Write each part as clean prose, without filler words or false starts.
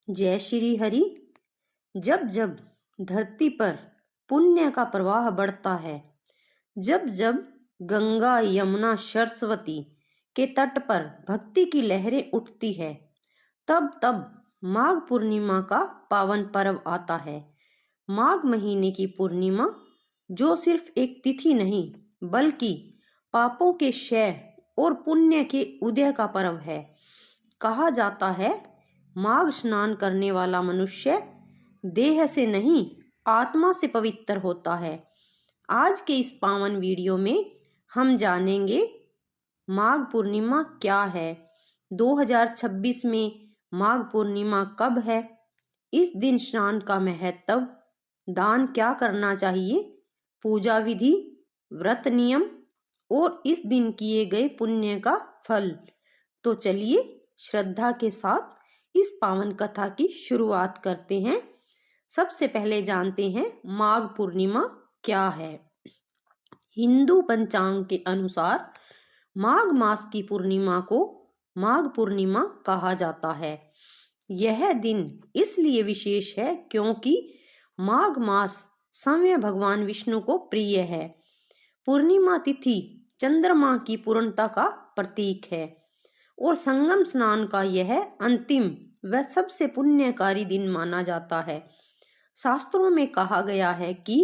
जय श्री हरि। जब जब धरती पर पुण्य का प्रवाह बढ़ता है, जब जब गंगा यमुना सरस्वती के तट पर भक्ति की लहरें उठती है, तब तब माघ पूर्णिमा का पावन पर्व आता है। माघ महीने की पूर्णिमा जो सिर्फ एक तिथि नहीं बल्कि पापों के क्षय और पुण्य के उदय का पर्व है। कहा जाता है, माघ स्नान करने वाला मनुष्य देह से नहीं आत्मा से पवित्र होता है। आज के इस पावन वीडियो में हम जानेंगे माघ पूर्णिमा क्या है, 2026 में माघ पूर्णिमा कब है, इस दिन स्नान का महत्व, दान क्या करना चाहिए, पूजा विधि, व्रत नियम और इस दिन किए गए पुण्य का फल। तो चलिए श्रद्धा के साथ इस पावन कथा की शुरुआत करते हैं। सबसे पहले जानते हैं माघ पूर्णिमा क्या है। हिंदू पंचांग के अनुसार माघ मास की पूर्णिमा को माघ पूर्णिमा कहा जाता है। यह दिन इसलिए विशेष है क्योंकि माघ मास स्वयं भगवान विष्णु को प्रिय है। पूर्णिमा तिथि चंद्रमा की पूर्णता का प्रतीक है और संगम स्नान का यह अंतिम व सबसे पुण्यकारी दिन माना जाता है। शास्त्रों में कहा गया है कि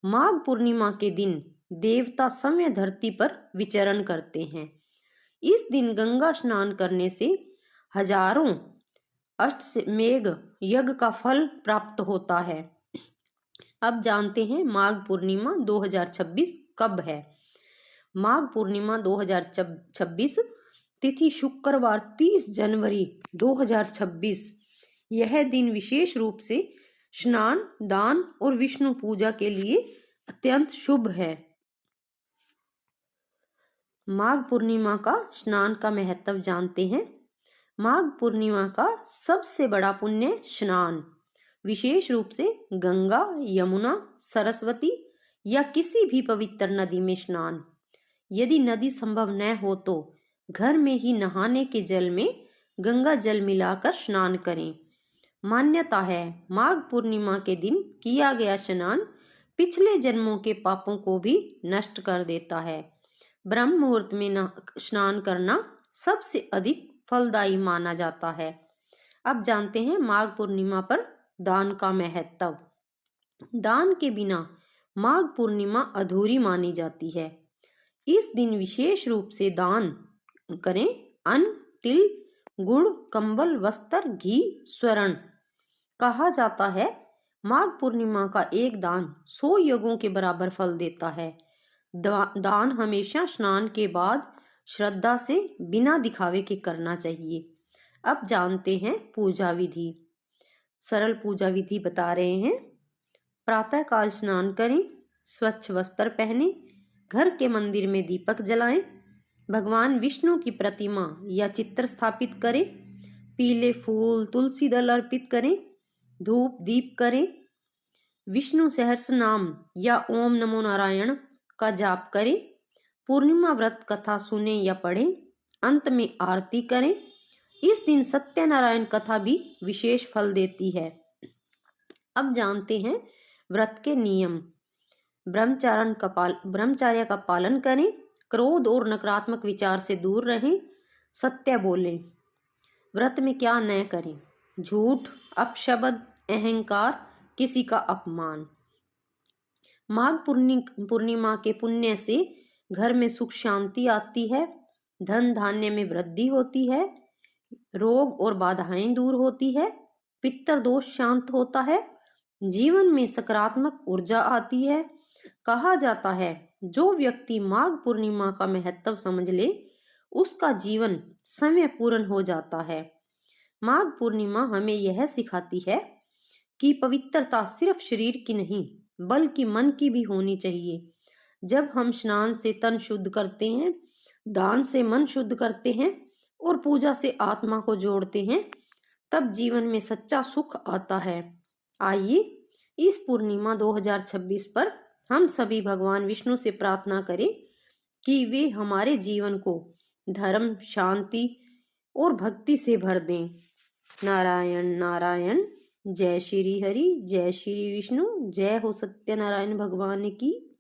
माघ पूर्णिमा के दिन देवता स्वयं धरती पर विचरण करते हैं। इस दिन गंगा स्नान करने से हजारों अष्टमेघ यज्ञ का फल प्राप्त होता है। अब जानते हैं माघ पूर्णिमा 2026 कब है। माघ पूर्णिमा 2026 तिथि शुक्रवार 30 जनवरी 2026। यह दिन विशेष रूप से स्नान, दान और विष्णु पूजा के लिए अत्यंत शुभ है। माघ पूर्णिमा का स्नान का महत्व जानते हैं। माघ पूर्णिमा का सबसे बड़ा पुण्य स्नान, विशेष रूप से गंगा, यमुना, सरस्वती या किसी भी पवित्र नदी में स्नान। यदि नदी संभव न हो तो घर में ही नहाने के जल में गंगा जल मिलाकर स्नान करें। मान्यता है, माघ पूर्णिमा के दिन किया गया स्नान पिछले जन्मों के पापों को भी नष्ट कर देता है। ब्रह्म मुहूर्त में स्नान करना सबसे अधिक फलदायी माना जाता है। अब जानते हैं माघ पूर्णिमा पर दान का महत्व। दान के बिना माघ पूर्णिमा अधूरी मानी जाती है। इस दिन विशेष रूप से दान करें। अन्न, तिल, गुड़, कंबल, वस्त्र, घी, स्वर्ण। कहा जाता है, माघ पूर्णिमा का एक दान 100 यज्ञों के बराबर फल देता है। दान हमेशा स्नान के बाद श्रद्धा से बिना दिखावे के करना चाहिए। अब जानते हैं पूजा विधि। सरल पूजा विधि बता रहे हैं। प्रातः काल स्नान करें, स्वच्छ वस्त्र पहने, घर के मंदिर में दीपक जलाएं, भगवान विष्णु की प्रतिमा या चित्र स्थापित करें, पीले फूल, तुलसी दल अर्पित करें, धूप दीप करें, विष्णु सहस्र नाम या ओम नमो नारायण का जाप करें, पूर्णिमा व्रत कथा सुने या पढ़ें, अंत में आरती करें। इस दिन सत्यनारायण कथा भी विशेष फल देती है। अब जानते हैं व्रत के नियम। ब्रह्मचर्य का पालन करें, क्रोध और नकारात्मक विचार से दूर रहें, सत्य बोलें। व्रत में क्या न करें, झूठ, अपशब्द, अहंकार, किसी का अपमान। माघ पूर्णिमा के पुण्य से घर में सुख शांति आती है, धन धान्य में वृद्धि होती है, रोग और बाधाएं दूर होती है, पितृ दोष शांत होता है, जीवन में सकारात्मक ऊर्जा आती है। कहा जाता है, जो व्यक्ति माघ पूर्णिमा का महत्व समझ ले उसका जीवन समय पूर्ण हो जाता है। माघ पूर्णिमा हमें यह सिखाती है कि पवित्रता सिर्फ शरीर की नहीं बल्कि मन की भी होनी चाहिए। जब हम स्नान से तन शुद्ध करते हैं, दान से मन शुद्ध करते हैं और पूजा से आत्मा को जोड़ते हैं, तब जीवन में सच्चा सुख आता है। आइए इस पूर्णिमा 2026 पर हम सभी भगवान विष्णु से प्रार्थना करें कि वे हमारे जीवन को धर्म, शांति और भक्ति से भर दें। नारायण नारायण। जय श्री हरि, जय श्री विष्णु, जय हो सत्यनारायण भगवान की।